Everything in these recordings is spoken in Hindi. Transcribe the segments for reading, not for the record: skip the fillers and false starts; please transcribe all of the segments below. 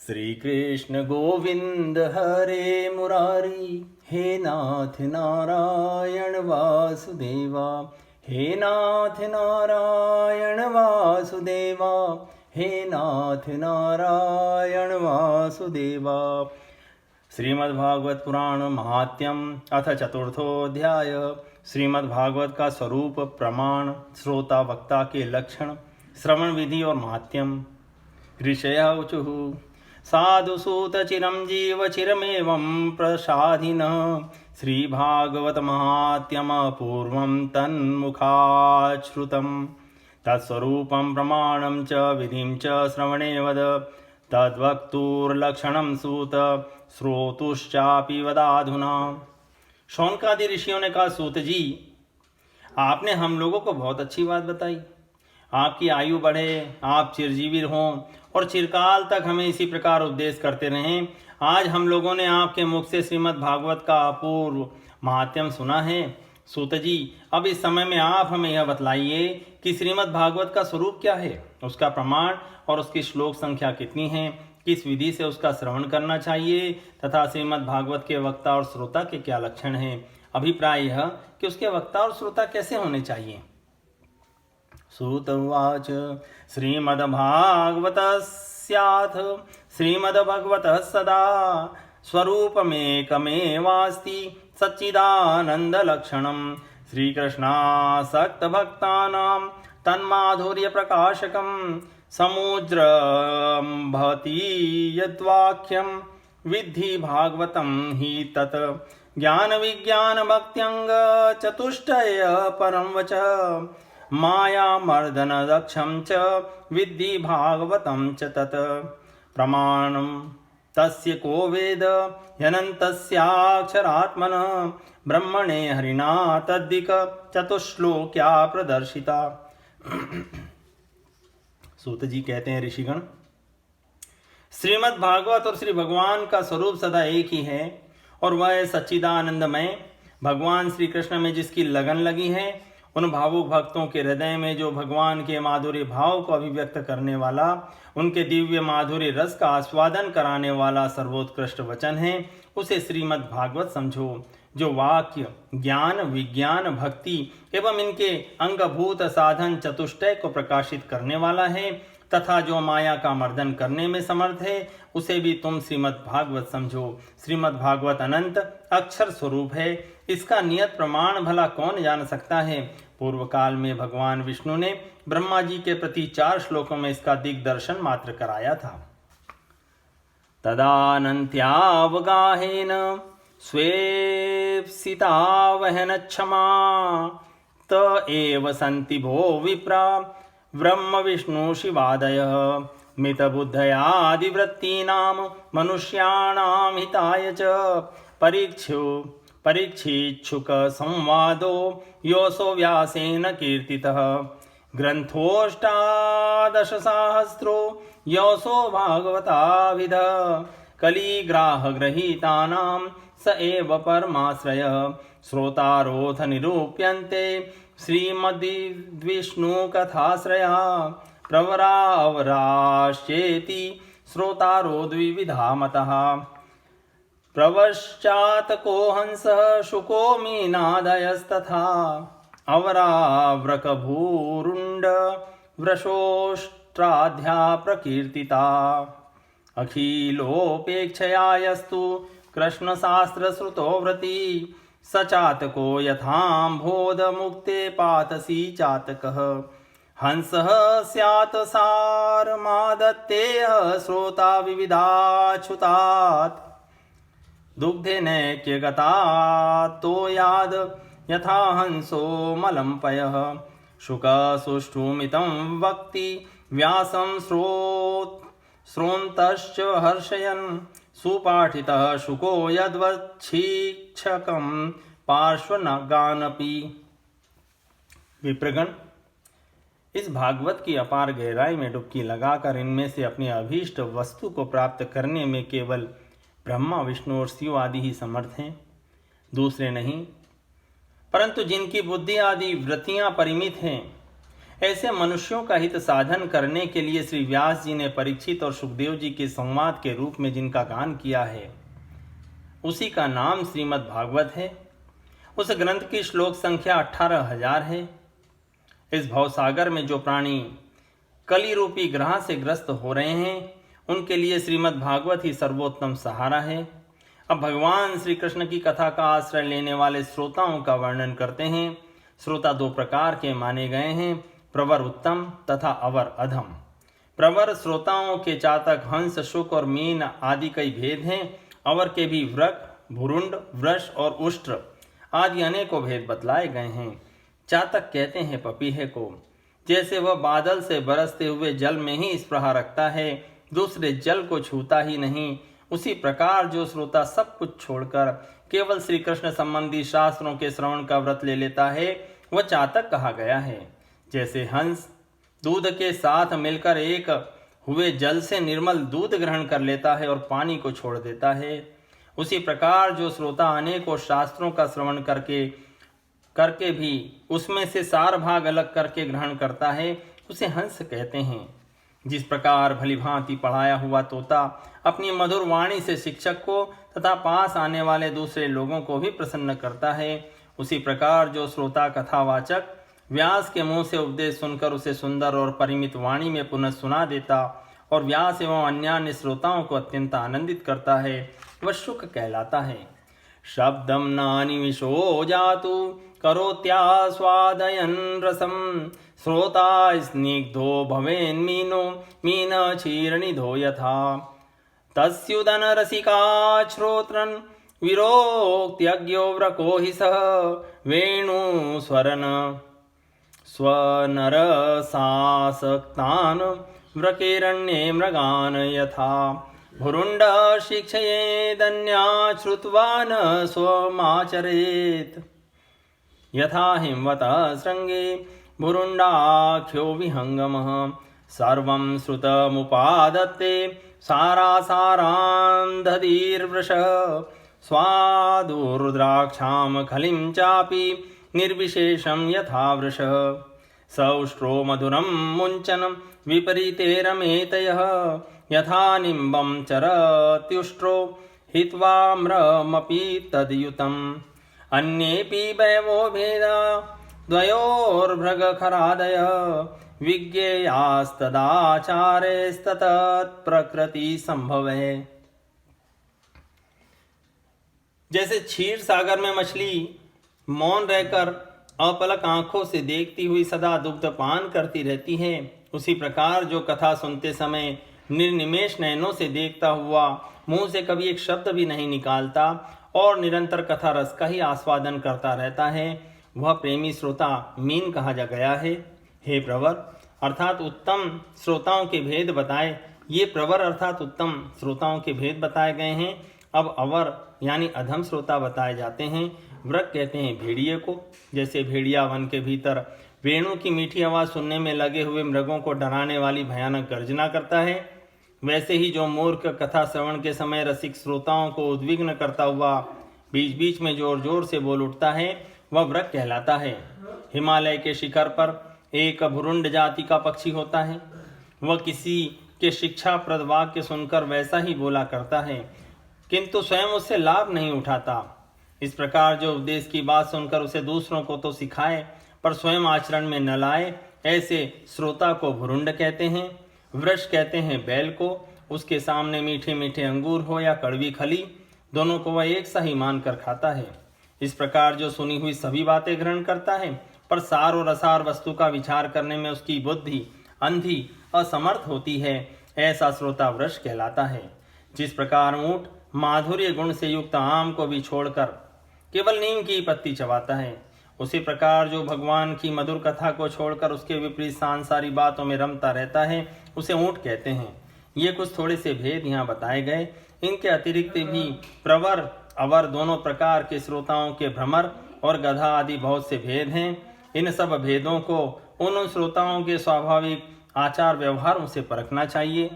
श्री कृष्ण गोविंद हरे मुरारी, हे नाथ नारायण वासुदेवा, हे नाथ नारायण वासुदेवा, हे नाथ नारायण वासुदेवा। श्रीमद्भागवत पुराण महात्म्यम अथ चतुर्थोऽध्याय। श्रीमद्भागवत का स्वरूप, प्रमाण, श्रोता वक्ता के लक्षण, श्रवण विधि और महात्म्यम। ऋषयः ऊचुः साधुसूत चिरं जीव चिरमेवं प्रसादिनः श्रीभागवत महात्म्यम् अपूर्वं तन्मुखात् श्रुतं। तत्स्वरूपं प्रमाणं च विधिं च श्रवणे वद, तद्वक्तुर्लक्षणं सूत श्रोतुश्चापि वदाधुना। शौनकादि ऋषियों ने कहा, सूत जी, आपने हम लोगों को बहुत अच्छी बात बताई। आपकी आयु बढ़े, आप चिरजीवी हों और चिरकाल तक हमें इसी प्रकार उपदेश करते रहें। आज हम लोगों ने आपके मुख से श्रीमद् भागवत का अपूर्व महात्म्य सुना है। सूत जी, अब इस समय में आप हमें यह बतलाइए कि श्रीमद् भागवत का स्वरूप क्या है, उसका प्रमाण और उसकी श्लोक संख्या कितनी है, किस विधि से उसका श्रवण करना चाहिए तथा श्रीमद् भागवत के वक्ता और श्रोता के क्या लक्षण हैं। अभिप्राय यह कि उसके वक्ता और श्रोता कैसे होने चाहिए। सूत उवाच श्रीमद्भागवतस्याथ श्रीमद्भगवतः सदा स्वरूपमेकमेवास्ति सच्चिदानन्दलक्षणं श्रीकृष्णासक्तभक्तानां तन्माधुर्यप्रकाशकं समुद्रं भवति यद्वाक्यं विद्धि भागवतं हि तत् ज्ञानविज्ञानभक्त्यङ्ग चतुष्टय परं वच मायामर्दनदक्षं च विद्धि भागवतं च तत् प्रमाणं तस्य को वेद ह्यनन्तस्याक्षरात्मनः ब्रह्मणे हरिणा तद्दिक् चतुश्लोक्या प्रदर्शिता। सूत जी कहते हैं, ऋषिगण, श्रीमद् भागवत और श्री भगवान का स्वरूप सदा एक ही है और वह है सच्चिदानंदमय। भगवान श्री कृष्ण में जिसकी लगन लगी है, उन भावुक भक्तों के हृदय में जो भगवान के माधुर्य भाव को अभिव्यक्त करने वाला, उनके दिव्य माधुर्य रस का आस्वादन कराने वाला सर्वोत्कृष्ट वचन है, उसे श्रीमद् भागवत समझो, जो वाक्य, ज्ञान, विज्ञान, भक्ति एवं इनके अंगभूत साधन चतुष्टय को प्रकाशित करने वाला है तथा जो माया का मर्दन करने में समर्थ है, उसे भी तुम श्रीमद् भागवत समझो। श्रीमद् भागवत अनंत अक्षर स्वरूप है। इसका नियत प्रमाण भला कौन जान सकता है। पूर्व काल में भगवान विष्णु ने ब्रह्मा जी के प्रति 4 श्लोकों में इसका दिग्दर्शन मात्र कराया था। तदानन्त्यावगाहेन स्वेप्सितावहन क्षमा त एव सन्ति भो विप्रा ब्रह्म विष्णु शिवादयः मितबुद्धयादिवृत्तीनां मनुष्याणां हिताय च परीक्षिच्छुक संवादो योऽसो व्यासेन कीर्तितः ग्रन्थोऽष्टादशसहस्रो योऽसो भागवताभिध कलिग्राहगृहीतानां स एव परमाश्रयः श्रोतारोऽथ निरूप्यन्ते श्रीमद्विष्णुकथाश्रया प्रवरावराश्चेति श्रोतारो द्विविधा मतः प्रवश्चातको हंसः शुको मीनादयस्तथा अवराव्रकभूरुण्ड वृषोष्ट्राध्या प्रकीर्तिता अखिलोपेक्षया यस्तु कृष्णशास्त्रश्रुतो व्रती स चातको यथाम्भोधमुक्ते पातसी चातकः हंसः स्यात् सारमादत्तेह श्रोता विविधाच्युतात् दुग्धे नैक्यगतातो याद यथा हंसो मलम्पयः शुकसुष्ठुमितं वक्ति व्यासं श्रोन्तश्च हर्षयन् सुपाठितः शुको यद्वच्छिक्षकं पार्श्वगानपि। विप्रगण, इस भागवत की अपार गहराई में डुबकी लगाकर इनमें से अपनी अभीष्ट वस्तु को प्राप्त करने में केवल ब्रह्मा, विष्णु और शिव आदि ही समर्थ हैं, दूसरे नहीं। परंतु जिनकी बुद्धि आदि वृत्तियां परिमित हैं, ऐसे मनुष्यों का हित साधन करने के लिए श्री व्यास जी ने परीक्षित और सुखदेव जी के संवाद के रूप में जिनका गान किया है, उसी का नाम श्रीमद् भागवत है। उस ग्रंथ की श्लोक संख्या 18,000 है। इस भवसागर में जो प्राणी कली रूपी ग्रह से ग्रस्त हो रहे हैं, उनके लिए श्रीमद् भागवत ही सर्वोत्तम सहारा है। अब भगवान श्री कृष्ण की कथा का आश्रय लेने वाले श्रोताओं का वर्णन करते हैं। श्रोता दो प्रकार के माने गए हैं, प्रवर उत्तम तथा अवर अधम। प्रवर श्रोताओं के चातक, हंस, शुक और मीन आदि कई भेद हैं। अवर के भी वृक, भुरुंड, वृष और उष्ट्र आदि अनेकों भेद बतलाए गए हैं। चातक कहते हैं पपीहे को। जैसे वह बादल से बरसते हुए जल में ही स्पृहा रखता है, दूसरे जल को छूता ही नहीं, उसी प्रकार जो श्रोता सब कुछ छोड़कर केवल श्री कृष्ण संबंधी शास्त्रों के श्रवण का व्रत ले लेता है, वह चातक कहा गया है। जैसे हंस दूध के साथ मिलकर एक हुए जल से निर्मल दूध ग्रहण कर लेता है और पानी को छोड़ देता है, उसी प्रकार जो श्रोता अनेकों शास्त्रों का श्रवण करके भी उसमें से सार भाग अलग करके ग्रहण करता है, उसे हंस कहते हैं। जिस प्रकार भलीभांति पढ़ाया हुआ तोता अपनी मधुर वाणी से शिक्षक को तथा पास आने वाले दूसरे लोगों को भी प्रसन्न करता है, उसी प्रकार जो श्रोता कथावाचक व्यास के मुंह से उपदेश सुनकर उसे सुंदर और परिमित वाणी में पुनः सुना देता और व्यास एवं अन्य श्रोताओं को अत्यंत आनंदित करता है, वह शुक कहलाता है। शब्दम नानिविशो जातु करोत्यास्वादयन् रसम श्रोता स्निग्धो भवेन्मीनो मीनक्षीरनिधो यथा तस्युदन रसिका श्रोत्रन् विरोक्त्यज्ञो व्रको हि सह वेणुस्वरन् स्वनरसासक्तान् व्रकेरण्ये मृगान् यथा भुरुण्ड शिक्षयेदन्या श्रुत्वा न स्वमाचरेत् यथा हिमवत शृङ्गे भुरुण्डाख्यो विहङ्गमः सर्वं श्रुतमुपादत्ते सारासारां दधीर्वृषः स्वादुर्द्राक्षां खलिं चापि निर्विशेषं यथा वृषः सौष्ट्रो मधुरं मुञ्चन विपरीते रमेतयः यथा निम्बं चरत्युष्ट्रो हित्वाम्रमपि तद्युतम् अन्येऽपि बहवो भेदा द्वयोर्भृगखरादयः विज्ञेयास्तदाचारेस्तत्प्रकृति संभवे। जैसे क्षीर सागर में मछली मौन रहकर अपलक आंखों से देखती हुई सदा दुग्ध पान करती रहती है, उसी प्रकार जो कथा सुनते समय निर्निमेष नयनों से देखता हुआ मुंह से कभी एक शब्द भी नहीं निकालता और निरंतर कथा रस का ही आस्वादन करता रहता है, वह प्रेमी श्रोता मीन कहा जा गया है। हे प्रवर अर्थात उत्तम श्रोताओं के भेद बताए, ये प्रवर अर्थात उत्तम श्रोताओं के भेद बताए गए हैं। अब अवर यानी अधम श्रोता बताए जाते हैं। व्रक कहते हैं भेड़िए को। जैसे भेड़िया वन के भीतर वेणु की मीठी आवाज सुनने में लगे हुए मृगों को डराने वाली भयानक गर्जना करता है, वैसे ही जो मूर्ख कथा श्रवण के समय रसिक श्रोताओं को उद्विग्न करता हुआ बीच बीच में जोर जोर से बोल उठता है, वह व्रक कहलाता है। हिमालय के शिखर पर एक भुरुंड जाति का पक्षी होता है। वह किसी के शिक्षाप्रद वाक्य सुनकर वैसा ही बोला करता है, किंतु स्वयं उससे लाभ नहीं उठाता। इस प्रकार जो उपदेश की बात सुनकर उसे दूसरों को तो सिखाए पर स्वयं आचरण में न लाए, ऐसे श्रोता को भुरुंड कहते हैं। वृष कहते हैं बैल को। उसके सामने मीठे मीठे अंगूर हो या कड़वी खली, दोनों को वह एक सा ही मानकर खाता है। इस प्रकार जो सुनी हुई सभी बातें ग्रहण करता है, पर सार और असार वस्तु का विचार करने में उसकी बुद्धि अंधी असमर्थ होती है, ऐसा श्रोता वृष कहलाता है। जिस प्रकार ऊंट माधुर्य गुण से युक्त आम को भी छोड़कर केवल नीम की पत्ती चबाता है, उसी प्रकार जो भगवान की मधुर कथा को छोड़कर उसके विपरीत सांसारी बातों में रमता रहता है, उसे ऊंट कहते हैं। ये कुछ थोड़े से भेद यहाँ बताए गए। इनके अतिरिक्त भी प्रवर अवर दोनों प्रकार के श्रोताओं के भ्रमर और गधा आदि बहुत से भेद हैं। इन सब भेदों को उन श्रोताओं के स्वाभाविक आचार व्यवहारों से परखना चाहिए।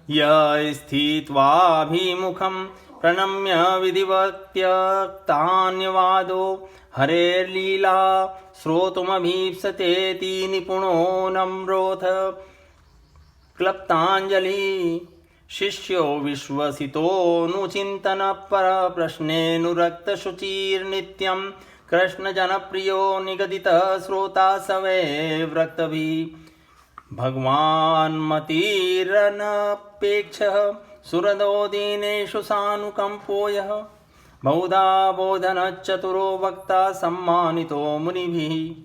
यः स्थित्वाभिमुखं प्रणम्य विधिवत्यक्तान्यवादो हरेर्लीला श्रोतुमभीप्सतेति निपुणो नम्रोऽथ क्लप्ताञ्जलि शिष्यो विश्वसितोऽनुचिन्तनपर प्रश्नेऽनुरक्तशुचिर्नित्यं कृष्णजनप्रियो निगदितः श्रोता स वै व्रक्तभिः भगवान्मतिरनपेक्षः सुहृदो दीनेषु सानुकम्पो यः बहुधा बोधनचतुरो वक्ता सम्मानितो मुनिभिः।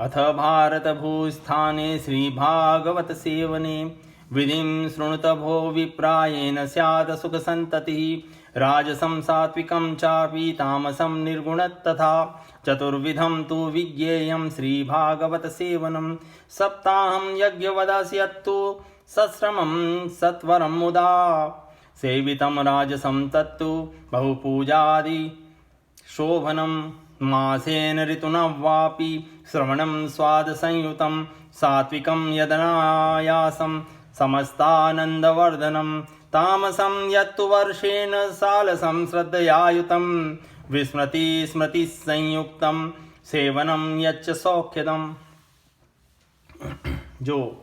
अथ भारतभूस्थाने श्रीभागवत सेवने विधिं शृणुत भो विप्रायेण स्यात् सुखसन्ततिः राजसं सात्विकं चापि तामसं निर्गुणतथा चतुर्विधं तु विज्ञेयं श्रीभागवत सेवनं सप्ताहं यज्ञवदस्यत्तु सश्रमं सत्वरं मुदा सेवितं राजसं तत्तु बहुपूजादि शोभनं मासेन ऋतुना वापि श्रवणं स्वादसंयुतं सात्विकं यदनायासं समस्तानन्दवर्धनं तामसं यत्तु वर्षेण सालसं श्रद्धयायुतं विस्मृति स्मृति संयुक्तं सेवनं यच्च सौख्यदम्। जो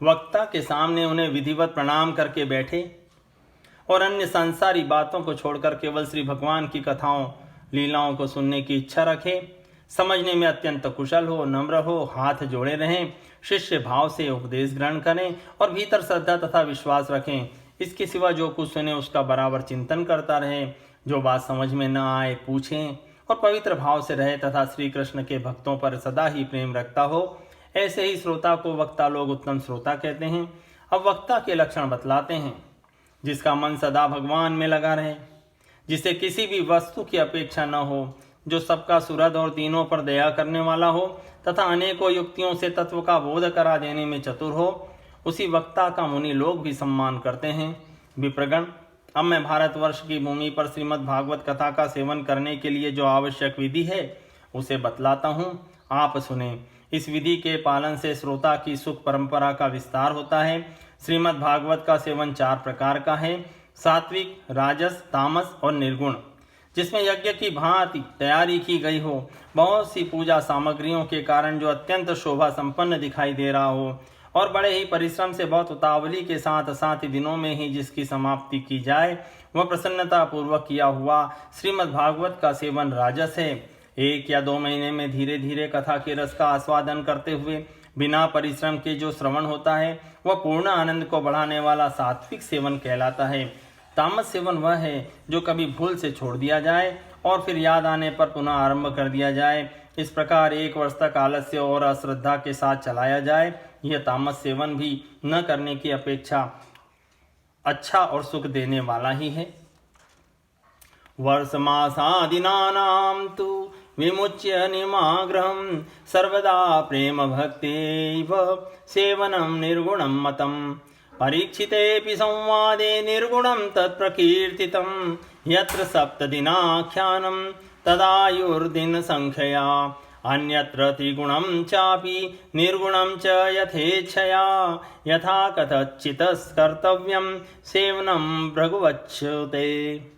वक्ता के सामने उन्हें विधिवत प्रणाम करके बैठे और अन्य सांसारी बातों को छोड़कर केवल श्री भगवान की कथाओं लीलाओं को सुनने की इच्छा रखे, समझने में अत्यंत कुशल हो, नम्र हो, हाथ जोड़े रहें, शिष्य भाव से उपदेश ग्रहण करें और भीतर श्रद्धा तथा विश्वास रखें। इसके सिवा जो कुछ सुने उसका बराबर चिंतन करता रहे, जो बात समझ में न आए पूछें और पवित्र भाव से रहे तथा श्री कृष्ण के भक्तों पर सदा ही प्रेम रखता हो। ऐसे ही श्रोता को वक्ता लोग उत्तम श्रोता कहते हैं। अब वक्ता के लक्षण बतलाते हैं। जिसका मन सदा भगवान में लगा रहे, जिसे किसी भी वस्तु की अपेक्षा न हो, जो सबका सुहृद और दीनों पर दया करने वाला हो तथा अनेकों युक्तियों से तत्व का बोध करा देने में चतुर हो, उसी वक्ता का मुनि लोग भी सम्मान करते हैं। विप्रगण, अब मैं भारतवर्ष की भूमि पर श्रीमद् भागवत कथा का सेवन करने के लिए जो आवश्यक विधि है उसे बतलाता हूँ, आप सुने। इस विधि के पालन से श्रोता की सुख परंपरा का विस्तार होता है। श्रीमद् भागवत का सेवन 4 प्रकार का है: सात्विक, राजस, तामस और निर्गुण, जिसमें यज्ञ की भांति तैयारी की गई हो, बहुत सी पूजा सामग्रियों के कारण जो अत्यंत शोभा संपन्न दिखाई दे रहा हो और बड़े ही परिश्रम से बहुत उतावली के साथ साथ दिनों में ही जिसकी समाप्ति की जाए, वह प्रसन्नता पूर्वक किया हुआ श्रीमद् भागवत का सेवन राजस है। 1 या 2 महीने में धीरे धीरे कथा के रस का आस्वादन करते हुए बिना परिश्रम के जो श्रवण होता है वह पूर्ण आनंद को बढ़ाने वाला सात्विक सेवन कहलाता है। तामस सेवन वह है जो कभी भूल से छोड़ दिया जाए और फिर याद आने पर पुनः आरंभ कर दिया जाए। इस प्रकार 1 वर्ष तक आलस्य और अश्रद्धा के साथ चलाया जाए। यह तामस सेवन भी न करने की अपेक्षा अच्छा और सुख देने वाला ही है। वर्षमासादिनानां तु विमुच्य निमाग्रहं सर्वदा प्रेम भक्तेव सेवनं निर्गुणं मतम् परीक्षितेऽपि संवादे निर्गुणं तत्प्रकीर्तितं यत्र 7 दिनाख्यानं तदायुर्दिनसंख्यया अन्यत्र त्रिगुणं चापि निर्गुणं च यथेच्छया यथा कथचित्कर्तव्यं सेवनं भृगुवच्छुते।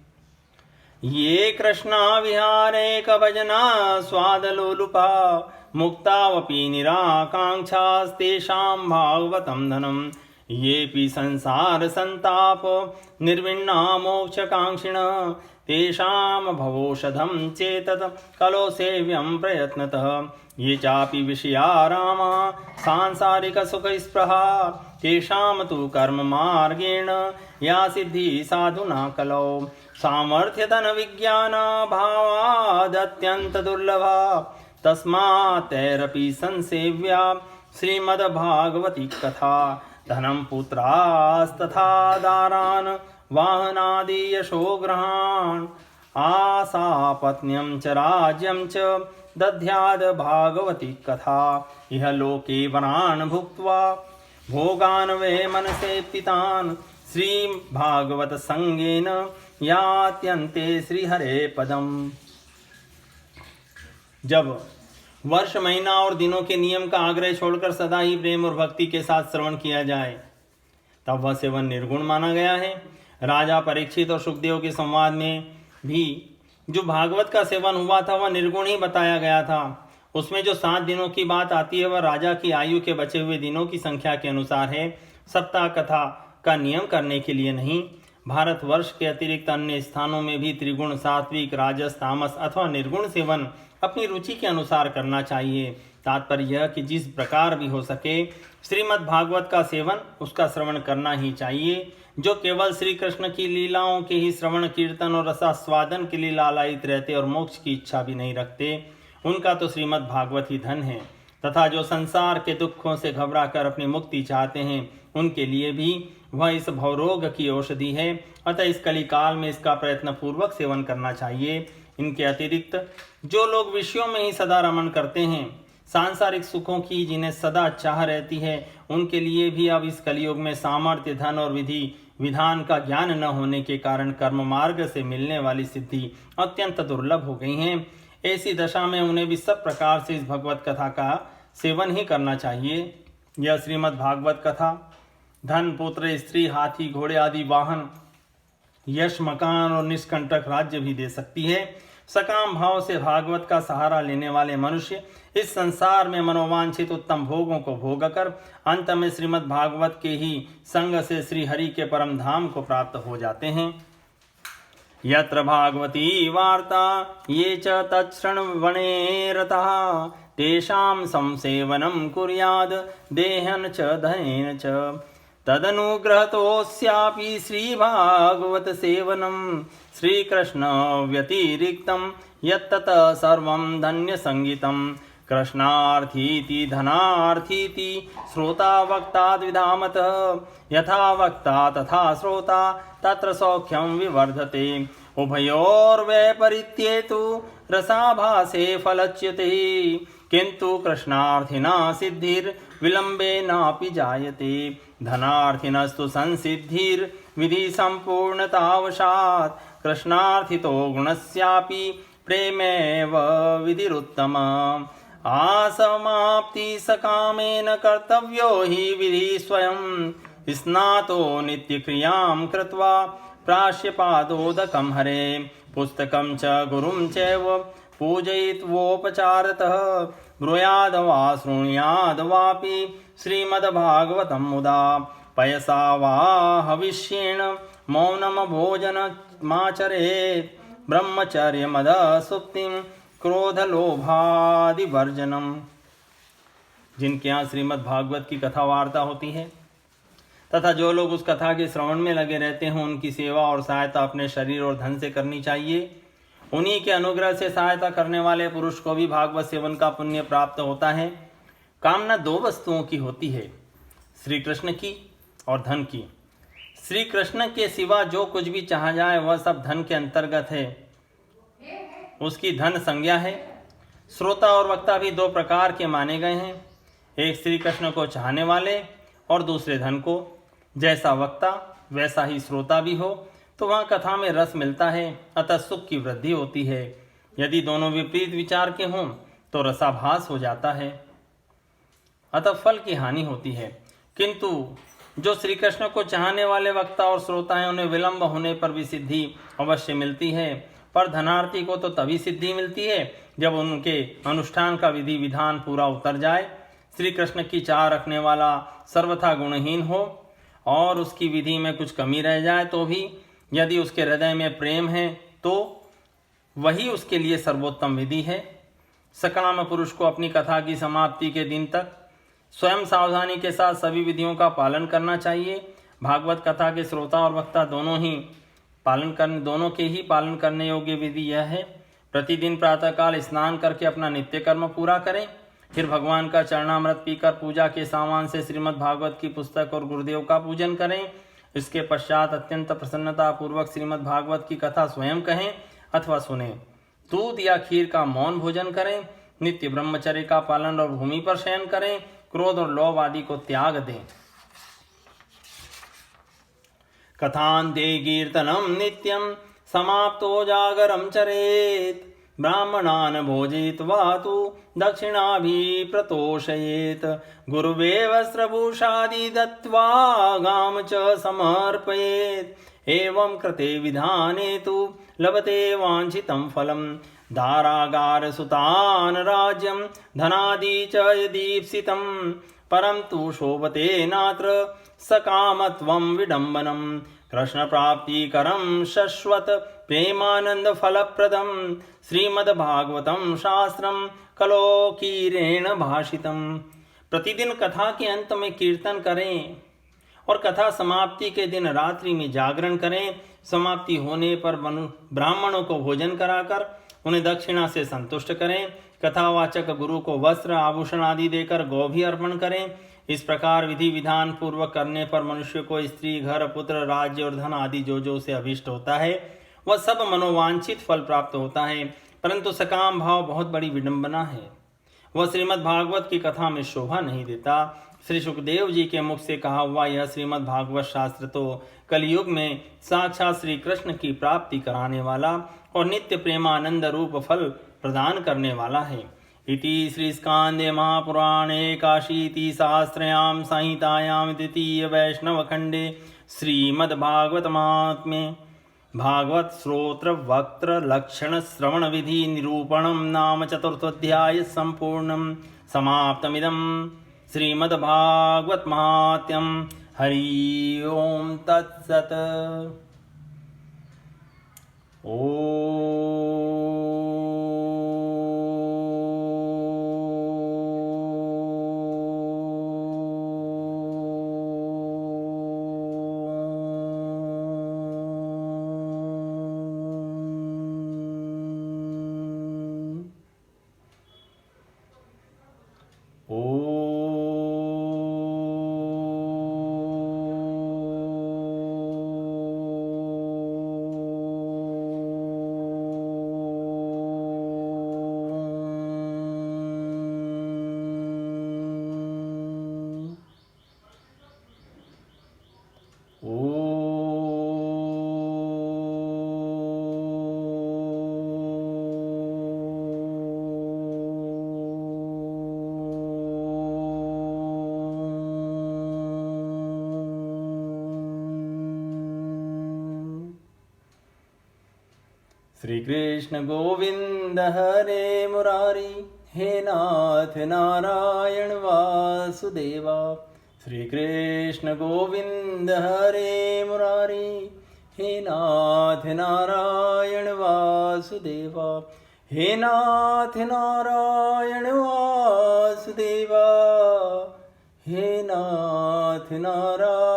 ये कृष्णा विहारे कभजना स्वादलोलुपा मुक्तावपि निराकाङ्क्षास्तेषां भागवतं धनं येऽपि संसार संताप निर्विण्णा मोक्षकाङ्क्षिणः तेषां भवौषधं चेतत् कलो सेव्यं प्रयत्नतः ये चापि विषया रामा सांसारिकसुखस्पृहा तेषां तु कर्ममार्गेण या सिद्धि साधुना कलौ सामर्थ्यधनविज्ञानाभावादत्यन्तदुर्लभा तस्मात् तैरपि संसेव्या श्रीमद्भागवती कथा धनं पुत्रास्तथा दारान् वाहनादि यशोग्रहान् आशापत्न्यं च राज्यं च दध्याद् भागवती कथा इह लोके वरान् भुक्त्वा भोगान् वे मनसे पितान् श्री भागवत संगेन यात्यन्ते श्रीहरे पदम। जब वर्ष, महीना और दिनों के नियम का आग्रह छोड़कर सदा ही प्रेम और भक्ति के साथ श्रवण किया जाए तब वह सेवन निर्गुण माना गया है। राजा परीक्षित और सुखदेव के संवाद में भी जो भागवत का सेवन हुआ था वह निर्गुण ही बताया गया था। उसमें जो 7 दिनों की बात आती है वह राजा की आयु के बचे हुए दिनों की संख्या के अनुसार है, सप्ताह कथा का नियम करने के लिए नहीं। भारतवर्ष के अतिरिक्त अन्य स्थानों में भी त्रिगुण, सात्विक, राजस, तामस अथवा निर्गुण सेवन अपनी रुचि के अनुसार करना चाहिए। तात्पर्य यह कि जिस प्रकार भी हो सके श्रीमद् भागवत का सेवन, उसका श्रवण करना ही चाहिए। जो केवल श्री कृष्ण की लीलाओं के ही श्रवण, कीर्तन और रसास्वादन के लिए लालायित रहते और मोक्ष की इच्छा भी नहीं रखते, उनका तो श्रीमद् भागवत ही धन है। तथा जो संसार के दुखों से घबरा कर अपनी मुक्ति चाहते हैं, उनके लिए भी वह इस भवरोग की औषधि है। अतः इस कली काल में इसका प्रयत्न पूर्वक सेवन करना चाहिए। इनके अतिरिक्त जो लोग विषयों में ही सदा रमण करते हैं, सांसारिक सुखों की जिन्हें सदा चाह रहती है, उनके लिए भी अब इस कलयुग में सामर्थ्य, धन और विधि विधान का ज्ञान न होने के कारण कर्म मार्ग से मिलने वाली सिद्धि अत्यंत दुर्लभ हो गई हैं। ऐसी दशा में उन्हें भी सब प्रकार से इस भगवत कथा का सेवन ही करना चाहिए। यह श्रीमद् भागवत कथा धन, पुत्र, स्त्री, हाथी, घोड़े आदि वाहन, यश, मकान और निष्कंटक राज्य भी दे सकती है। सकाम भाव से भागवत का सहारा लेने वाले मनुष्य इस संसार में मनोवांछित उत्तम भोगों को भोग कर अंत में श्रीमद् भागवत के ही संग से श्री हरि के परम धाम को प्राप्त हो जाते हैं। यत्र भागवती वार्ता ये च तत्श्रवणे रताः तेषां संसेवनं कुर्याद् देहन च धनेन च तदनुग्रहतोऽस्यापि श्रीभागवत सेवनं श्रीकृष्ण व्यतिरिक्तं यत्तत् सर्वं धन्य संगीतं कृष्णार्थीति धनार्थीति श्रोता वक्ता द्विधामतः यथा वक्ता तथा श्रोता तत्र सौख्यं विवर्धते उभयोर्वैपरीत्येतु रसाभासे फलच्यते किंतु कृष्णार्थिना सिद्धिर्विलम्बेनापि जायते धनार्थिनस्तु संसिद्धिर्विधि संपूर्णतावशात् कृष्णार्थितो गुणस्यापि प्रेमेव विधिरुत्तमम् आसमाप्ति सकामेन कर्तव्यो हि विधि स्वयं स्नातो नित्यक्रियां कृत्वा प्राश्यपादोदकं हरे पुस्तकं च गुरुं चैव पूजयित्वोपचारतः ब्रूयाद् वा शृणुयाद् वापि श्रीमद्भागवतं मुदा पयसा वा हविष्येण मौनम भोजनमाचरेत् ब्रह्मचर्यमद सुप्तिं क्रोध लोभादिवर्जनम। जिनके यहाँ श्रीमद् भागवत की कथा वार्ता होती है तथा जो लोग उस कथा के श्रवण में लगे रहते हैं, उनकी सेवा और सहायता अपने शरीर और धन से करनी चाहिए। उन्हीं के अनुग्रह से सहायता करने वाले पुरुष को भी भागवत सेवन का पुण्य प्राप्त होता है। कामना 2 वस्तुओं की होती है, श्री कृष्ण की और धन की। श्री कृष्ण के सिवा जो कुछ भी चाहा जाए वह सब धन के अंतर्गत है, उसकी धन संज्ञा है। श्रोता और वक्ता भी 2 प्रकार के माने गए हैं, एक श्री कृष्ण को चाहने वाले और दूसरे धन को। जैसा वक्ता वैसा ही श्रोता भी हो तो वहाँ कथा में रस मिलता है, अतः सुख की वृद्धि होती है। यदि दोनों विपरीत विचार के हों तो रसाभास हो जाता है, अतः फल की हानि होती है। किंतु जो श्री कृष्ण को चाहने वाले वक्ता और श्रोता हैं, उन्हें विलंब होने पर भी सिद्धि अवश्य मिलती है। पर धनार्थी को तो तभी सिद्धि मिलती है जब उनके अनुष्ठान का विधि विधान पूरा उतर जाए। श्री कृष्ण की चाह रखने वाला सर्वथा गुणहीन हो और उसकी विधि में कुछ कमी रह जाए तो भी यदि उसके हृदय में प्रेम है तो वही उसके लिए सर्वोत्तम विधि है। सकाम पुरुष को अपनी कथा की समाप्ति के दिन तक स्वयं सावधानी के साथ सभी विधियों का पालन करना चाहिए। भागवत कथा के श्रोता और वक्ता दोनों के ही पालन करने योग्य विधि यह है, प्रतिदिन प्रातःकाल स्नान करके अपना नित्य कर्म पूरा करें, फिर भगवान का चरणामृत पीकर पूजा के सामान से श्रीमद् भागवत की पुस्तक और गुरुदेव का पूजन करें। इसके पश्चात अत्यंत प्रसन्नता पूर्वक श्रीमद् भागवत की कथा स्वयं कहें अथवा सुनें। दूध या खीर का मौन भोजन करें, नित्य ब्रह्मचर्य का पालन और भूमि पर शयन करें, क्रोध और लोभ आदि को त्याग दें। कथान्ते कीर्तनम नित्यम समाप्तो जागरम चरेत ब्राह्मणान् भोजयित्वा तु दक्षिणाभि प्रतोषयेत गुरुवे वस्त्रभूषादि दत्त्वा गाम च समर्पयेत एवं कृते विधाने तु लभते वाञ्छितं फलम् दारागारसुतान् राज्यं धनादि च यदीप्सितं परं तु शोभते नात्र सकामत्वं विडम्बनं कृष्णप्राप्तिकरं शश्वत प्रेमानन्दफलप्रदं श्रीमद्भागवतं शास्त्रं कलोकीरेण भाषितम्। प्रतिदिन कथा के अंत में कीर्तन करें और कथा समाप्ति के दिन रात्रि में जागरण करें। समाप्ति होने पर ब्राह्मणों को भोजन कराकर उन्हें दक्षिणा से संतुष्ट करें। कथावाचक गुरु को वस्त्र आभूषण आदि देकर गौ भी अर्पण करें। इस प्रकार विधि विधान पूर्वक करने पर मनुष्य को स्त्री, घर, पुत्र, राज्य और धन आदि जो उसे अभिष्ट होता है वह सब मनोवांछित फल प्राप्त होता है। परंतु सकाम भाव बहुत बड़ी विडंबना है, वह श्रीमद् भागवत की कथा में शोभा नहीं देता। श्री सुखदेव जी के मुख से कहा हुआ यह श्रीमद् भागवत शास्त्र तो कलयुग में साक्षात श्री कृष्ण की प्राप्ति कराने वाला और नित्य प्रेमानंद रूप फल प्रदान करने वाला है। इति श्री स्कांदे महापुराणे काशीति शास्त्रयां संहितायां द्वितीय वैष्णव खंडे श्रीमद्भागवत महात्म्ये भागवत श्रोत्र वक्त्र लक्षण श्रवण विधि निरूपणम नाम चतुर्थोध्याय संपूर्णम समाप्तमिदं श्रीमद्भागवत महात्म्यं। हरि ओम तत्सत्। श्री कृष्ण गोविंद हरे मुरारी, हे नाथ नारायण वासुदेवा। श्री कृष्ण गोविंद हरे मुरारी, हे नाथ नारायण वासुदेवा। हे नाथ नारायण वासुदेवा, हे नाथ नारायण